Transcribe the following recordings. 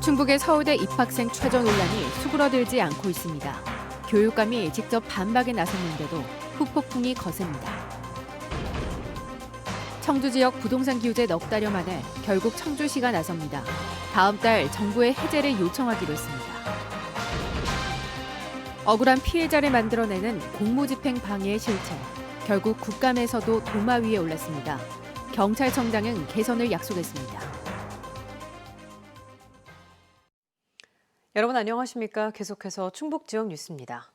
충북의 서울대 입학생 최저 논란이 수그러들지 않고 있습니다. 교육감이 직접 반박에 나섰는데도 후폭풍이 거셉니다. 청주 지역 부동산 규제 넉 달여 만에 결국 청주시가 나섭니다. 다음 달 정부에 해제를 요청하기로 했습니다. 억울한 피해자를 만들어내는 공무집행 방해의 실체. 결국 국감에서도 도마 위에 올랐습니다. 경찰청장은 개선을 약속했습니다. 여러분 안녕하십니까? 계속해서 충북 지역 뉴스입니다.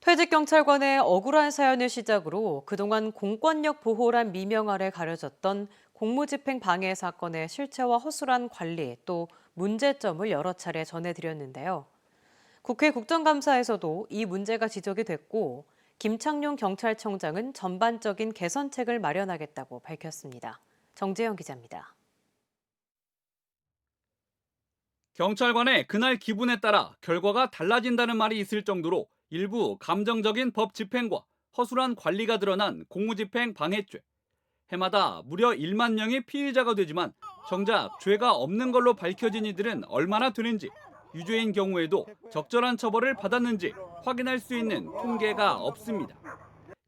퇴직경찰관의 억울한 사연을 시작으로 그동안 공권력 보호란 미명 아래 가려졌던 공무집행 방해 사건의 실체와 허술한 관리 또 문제점을 여러 차례 전해드렸는데요. 국회 국정감사에서도 이 문제가 지적이 됐고 김창룡 경찰청장은 전반적인 개선책을 마련하겠다고 밝혔습니다. 정재영 기자입니다. 경찰관의 그날 기분에 따라 결과가 달라진다는 말이 있을 정도로 일부 감정적인 법 집행과 허술한 관리가 드러난 공무집행 방해죄. 해마다 무려 1만 명이 피의자가 되지만 정작 죄가 없는 걸로 밝혀진 이들은 얼마나 되는지, 유죄인 경우에도 적절한 처벌을 받았는지 확인할 수 있는 통계가 없습니다.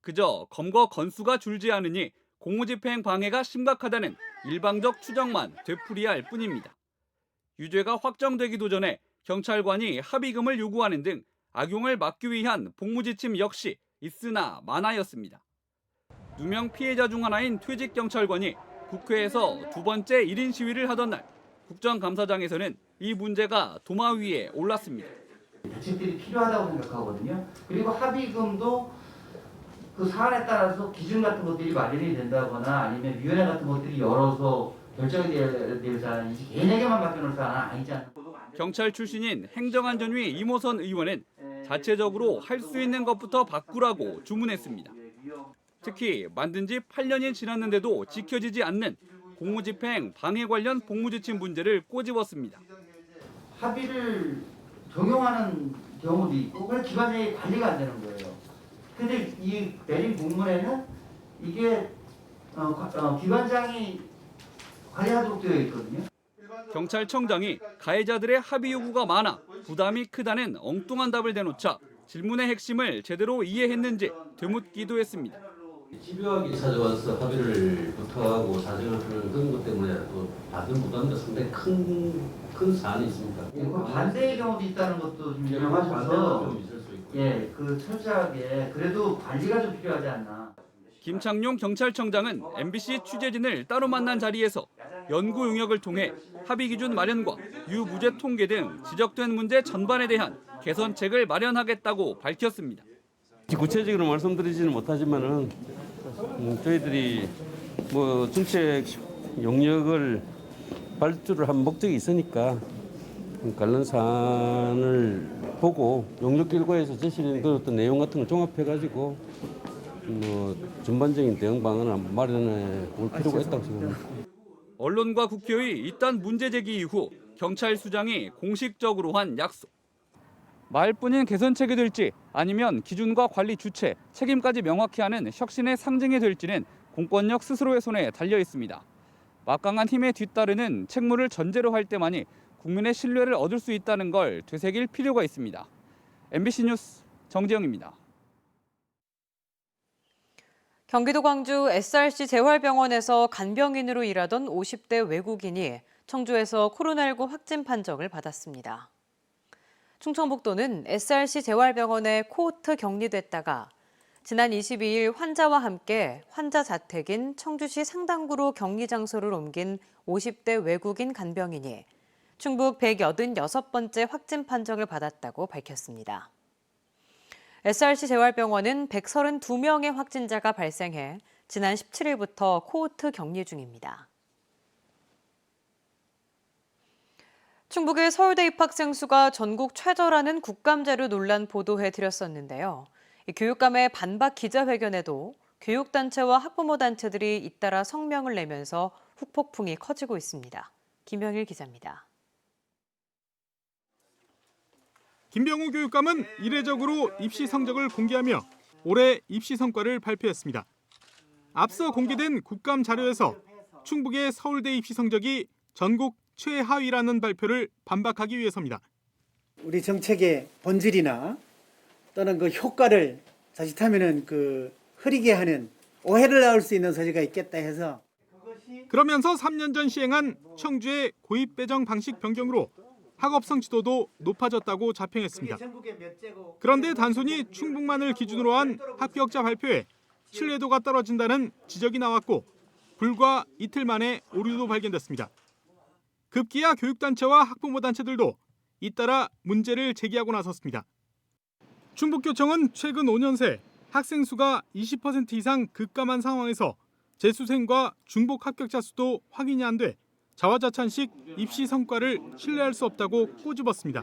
그저 검거 건수가 줄지 않으니 공무집행 방해가 심각하다는 일방적 추정만 되풀이할 뿐입니다. 유죄가 확정되기도 전에 경찰관이 합의금을 요구하는 등 악용을 막기 위한 복무지침 역시 있으나 마나였습니다. 누명 피해자 중 하나인 퇴직경찰관이 국회에서 두 번째 1인 시위를 하던 날 국정감사장에서는 이 문제가 도마 위에 올랐습니다. 대책들이 필요하다고 생각하거든요. 그리고 합의금도 그 사안에 따라서 기준 같은 것들이 마련이 된다거나 아니면 위원회 같은 것들이 열어서 결정이 될 사안이 개인에게만 맡겨놓을 사안은 아니지 않나. 경찰 출신인 행정안전위 이모선 의원은 자체적으로 할 수 있는 것부터 바꾸라고 주문했습니다. 특히 만든 지 8년이 지났는데도 지켜지지 않는 공무집행 방해 관련 복무지침 문제를 꼬집었습니다. 합의를 적용하는 경우도 있고 그걸 기관장이 관리가 안 되는 거예요. 근데 이 내린 공문에는 이게 기관장이 관리하도록 되어 있거든요. 경찰청장이 가해자들의 합의 요구가 많아 부담이 크다는 엉뚱한 답을 대놓자 질문의 핵심을 제대로 이해했는지 되묻기도 했습니다. 집요하게 찾아와서 합의를 부탁하고 사정을 하는 그런 것 때문에 또 받은 부담도 상당히 큰 사안이 있습니다. 반대의 경우도 있다는 것도 좀 유명하셔서 그 철저하게 그래도 관리가 좀 필요하지 않나. 김창룡 경찰청장은 MBC 취재진을 따로 만난 자리에서 연구 용역을 통해 합의 기준 마련과 유무죄 통계 등 지적된 문제 전반에 대한 개선책을 마련하겠다고 밝혔습니다. 구체적으로 말씀드리지는 못하지만은 저희들이 정책 용역을 발주를 한 목적이 있으니까 관련 사안을 보고 용역 결과에서 제시된 그 어떤 내용 같은 걸 종합해가지고 전반적인 대응 방안을 마련해 올 필요가 있다고 생각합니다. 언론과 국회의 이딴 문제 제기 이후 경찰 수장이 공식적으로 한 약속. 말뿐인 개선책이 될지 아니면 기준과 관리 주체, 책임까지 명확히 하는 혁신의 상징이 될지는 공권력 스스로의 손에 달려 있습니다. 막강한 힘에 뒤따르는 책무를 전제로 할 때만이 국민의 신뢰를 얻을 수 있다는 걸 되새길 필요가 있습니다. MBC 뉴스 정재영입니다. 경기도 광주 SRC 재활병원에서 간병인으로 일하던 50대 외국인이 청주에서 코로나19 확진 판정을 받았습니다. 충청북도는 SRC 재활병원에 코호트 격리됐다가 지난 22일 환자와 함께 환자 자택인 청주시 상당구로 격리 장소를 옮긴 50대 외국인 간병인이 충북 186번째 확진 판정을 받았다고 밝혔습니다. SRC 재활병원은 132명의 확진자가 발생해 지난 17일부터 코호트 격리 중입니다. 충북의 서울대 입학생 수가 전국 최저라는 국감자료 논란 보도해드렸었는데요. 교육감의 반박 기자회견에도 교육단체와 학부모 단체들이 잇따라 성명을 내면서 후폭풍이 커지고 있습니다. 김병일 기자입니다. 김병우 교육감은 이례적으로 입시 성적을 공개하며 올해 입시 성과를 발표했습니다. 앞서 공개된 국감 자료에서 충북의 서울대 입시 성적이 전국 최하위라는 발표를 반박하기 위해서입니다. 우리 정책의 본질이나 또는 그 효과를 자칫하면은 흐리게 하는 오해를 낳을 수 있는 소지가 있겠다 해서 그러면서 3년 전 시행한 청주의 고입 배정 방식 변경으로 학업 성취도도 높아졌다고 자평했습니다. 그런데 단순히 충북만을 기준으로 한 합격자 발표에 신뢰도가 떨어진다는 지적이 나왔고 불과 이틀 만에 오류도 발견됐습니다. 급기야 교육단체와 학부모 단체들도 잇따라 문제를 제기하고 나섰습니다. 충북교청은 최근 5년 새 학생 수가 20% 이상 급감한 상황에서 재수생과 중복 합격자 수도 확인이 안 돼 자화자찬식 입시 성과를 신뢰할 수 없다고 꼬집었습니다.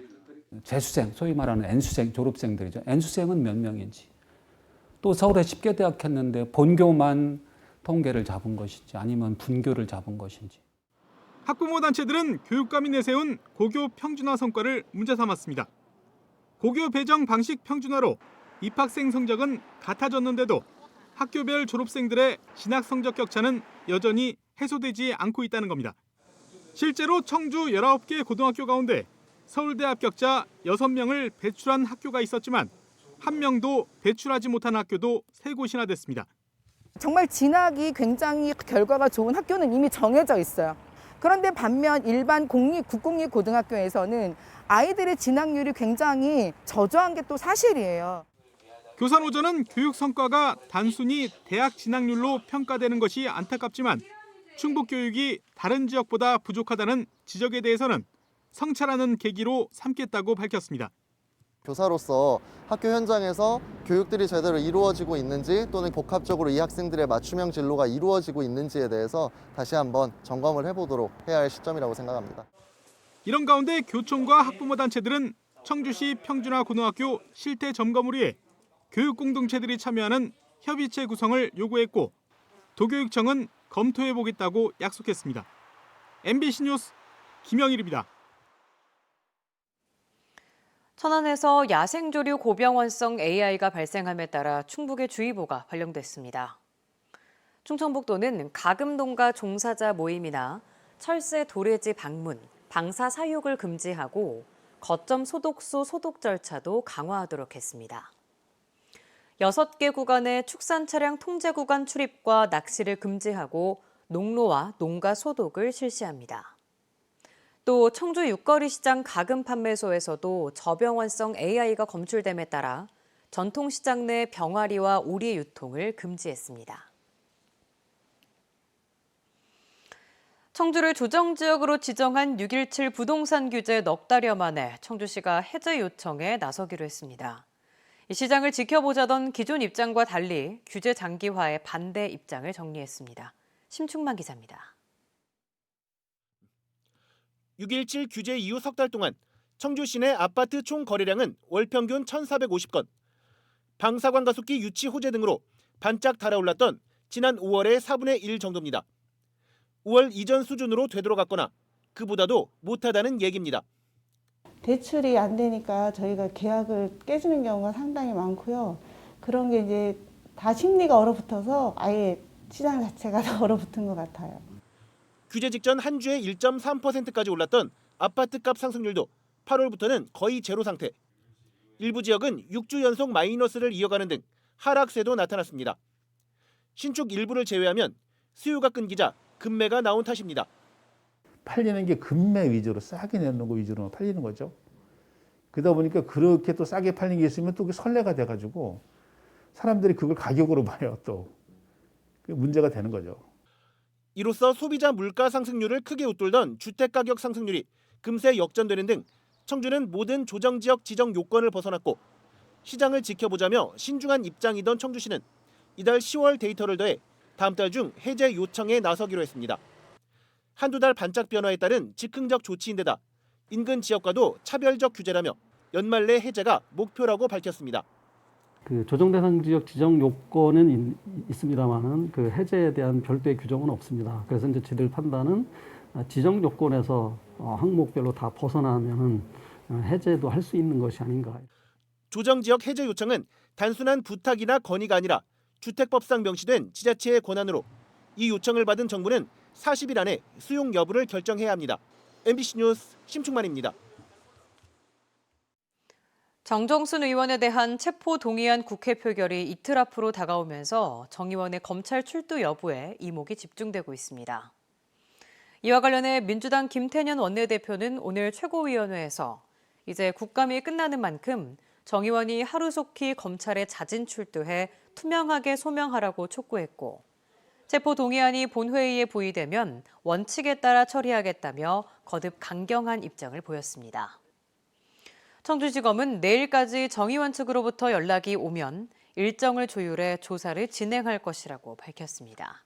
재수생, 소위 말하는 N수생, 졸업생들이죠. N수생은 몇 명인지. 또 서울에 10개 대학 했는데 본교만 통계를 잡은 것인지 아니면 분교를 잡은 것인지. 학부모 단체들은 교육감이 내세운 고교 평준화 성과를 문제 삼았습니다. 고교 배정 방식 평준화로 입학생 성적은 같아졌는데도 학교별 졸업생들의 진학 성적 격차는 여전히 해소되지 않고 있다는 겁니다. 실제로 청주 19개 고등학교 가운데 서울대 합격자 6명을 배출한 학교가 있었지만 한 명도 배출하지 못한 학교도 3곳이나 됐습니다. 정말 진학이 굉장히 결과가 좋은 학교는 이미 정해져 있어요. 그런데 반면 일반 국공립 고등학교에서는 아이들의 진학률이 굉장히 저조한 게 또 사실이에요. 교사노조는 교육 성과가 단순히 대학 진학률로 평가되는 것이 안타깝지만 충북 교육이 다른 지역보다 부족하다는 지적에 대해서는 성찰하는 계기로 삼겠다고 밝혔습니다. 교사로서 학교 현장에서 교육들이 제대로 이루어지고 있는지 또는 복합적으로 이 학생들의 맞춤형 진로가 이루어지고 있는지에 대해서 다시 한번 점검을 해보도록 해야 할 시점이라고 생각합니다. 이런 가운데 교총과 학부모 단체들은 청주시 평준화 고등학교 실태 점검을 위해 교육 공동체들이 참여하는 협의체 구성을 요구했고 도교육청은 검토해보겠다고 약속했습니다. MBC 뉴스 김영일입니다. 천안에서 야생조류 고병원성 AI가 발생함에 따라 충북에 주의보가 발령됐습니다. 충청북도는 가금동가 종사자 모임이나 철새 도래지 방문, 방사 사육을 금지하고 거점 소독소 소독 절차도 강화하도록 했습니다. 6개 구간의 축산 차량 통제 구간 출입과 낚시를 금지하고 농로와 농가 소독을 실시합니다. 또 청주 육거리 시장 가금 판매소에서도 저병원성 AI가 검출됨에 따라 전통시장 내 병아리와 오리 유통을 금지했습니다. 청주를 조정지역으로 지정한 6.17 부동산 규제 넉 달여 만에 청주시가 해제 요청에 나서기로 했습니다. 이 시장을 지켜보자던 기존 입장과 달리 규제 장기화에 반대 입장을 정리했습니다. 심충만 기자입니다. 6.17 규제 이후 석 달 동안 청주 시내 아파트 총 거래량은 월 평균 1,450건, 방사관 가습기 유치 호재 등으로 반짝 달아올랐던 지난 5월의 4분의 1 정도입니다. 5월 이전 수준으로 되돌아갔거나 그보다도 못하다는 얘기입니다. 대출이 안 되니까 저희가 계약을 깨지는 경우가 상당히 많고요. 그런 게 이제 다 심리가 얼어붙어서 아예 시장 자체가 다 얼어붙은 것 같아요. 규제 직전 한 주에 1.3%까지 올랐던 아파트값 상승률도 8월부터는 거의 제로 상태. 일부 지역은 6주 연속 마이너스를 이어가는 등 하락세도 나타났습니다. 신축 일부를 제외하면 수요가 끊기자 급매가 나온 탓입니다. 팔리는 게 급매 위주로 싸게 내는 거 위주로 팔리는 거죠. 그러다 보니까 그렇게 또 싸게 팔리는 게 있으면 또 선례가 돼가지고 사람들이 그걸 가격으로 봐요. 또 문제가 되는 거죠. 이로써 소비자 물가 상승률을 크게 웃돌던 주택가격 상승률이 금세 역전되는 등 청주는 모든 조정지역 지정 요건을 벗어났고 시장을 지켜보자며 신중한 입장이던 청주시는 이달 10월 데이터를 더해 다음 달 중 해제 요청에 나서기로 했습니다. 한두 달 반짝 변화에 따른 즉흥적 조치인데다 인근 지역과도 차별적 규제라며 연말 내 해제가 목표라고 밝혔습니다. 그 조정 대상 지역 지정 요건은 있습니다만은 그 해제에 대한 별도의 규정은 없습니다. 그래서 이제 저희들 판단은 지정 요건에서 항목별로 다 벗어나면은 해제도 할 수 있는 것이 아닌가. 조정 지역 해제 요청은 단순한 부탁이나 건의가 아니라 주택법상 명시된 지자체의 권한으로 이 요청을 받은 정부는 40일 안에 수용 여부를 결정해야 합니다. MBC 뉴스 심충만입니다. 정정순 의원에 대한 체포 동의안 국회 표결이 이틀 앞으로 다가오면서 정 의원의 검찰 출두 여부에 이목이 집중되고 있습니다. 이와 관련해 민주당 김태년 원내대표는 오늘 최고위원회에서 이제 국감이 끝나는 만큼 정 의원이 하루속히 검찰에 자진 출두해 투명하게 소명하라고 촉구했고, 체포 동의안이 본회의에 부의되면 원칙에 따라 처리하겠다며 거듭 강경한 입장을 보였습니다. 청주지검은 내일까지 정 의원 측으로부터 연락이 오면 일정을 조율해 조사를 진행할 것이라고 밝혔습니다.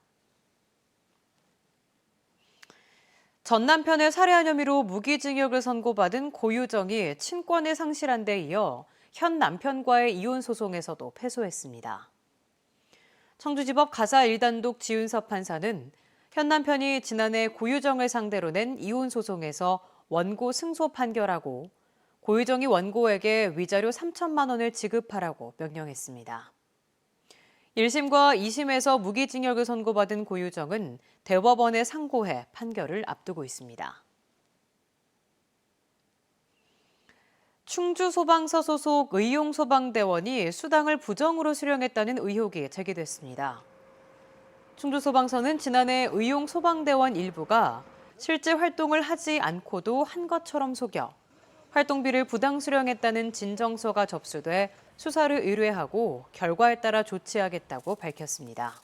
전 남편을 살해한 혐의로 무기징역을 선고받은 고유정이 친권을 상실한 데 이어 현 남편과의 이혼 소송에서도 패소했습니다. 청주지법 가사 1단독 지윤섭 판사는 현 남편이 지난해 고유정을 상대로 낸 이혼 소송에서 원고 승소 판결하고 고유정이 원고에게 위자료 3천만 원을 지급하라고 명령했습니다. 1심과 2심에서 무기징역을 선고받은 고유정은 대법원에 상고해 판결을 앞두고 있습니다. 충주소방서 소속 의용소방대원이 수당을 부정으로 수령했다는 의혹이 제기됐습니다. 충주소방서는 지난해 의용소방대원 일부가 실제 활동을 하지 않고도 한 것처럼 속여 활동비를 부당 수령했다는 진정서가 접수돼 수사를 의뢰하고 결과에 따라 조치하겠다고 밝혔습니다.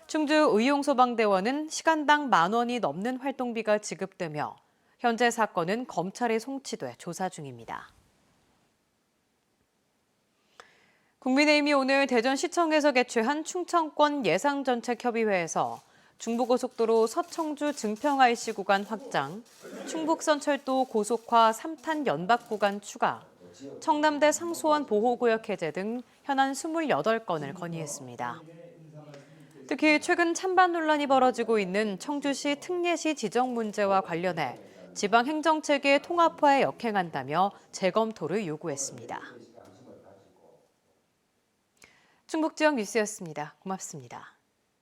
충주 의용소방대원은 시간당 10,000원이 넘는 활동비가 지급되며 현재 사건은 검찰에 송치돼 조사 중입니다. 국민의힘이 오늘 대전시청에서 개최한 충청권 예상정책협의회에서 중부고속도로 서청주 증평IC 구간 확장, 충북선철도 고속화 3탄 연박 구간 추가, 청남대 상수원 보호구역 해제 등 현안 28건을 건의했습니다. 특히 최근 찬반 논란이 벌어지고 있는 청주시 특례시 지정 문제와 관련해 지방행정체계 통합화에 역행한다며 재검토를 요구했습니다. 충북지역 뉴스였습니다. 고맙습니다.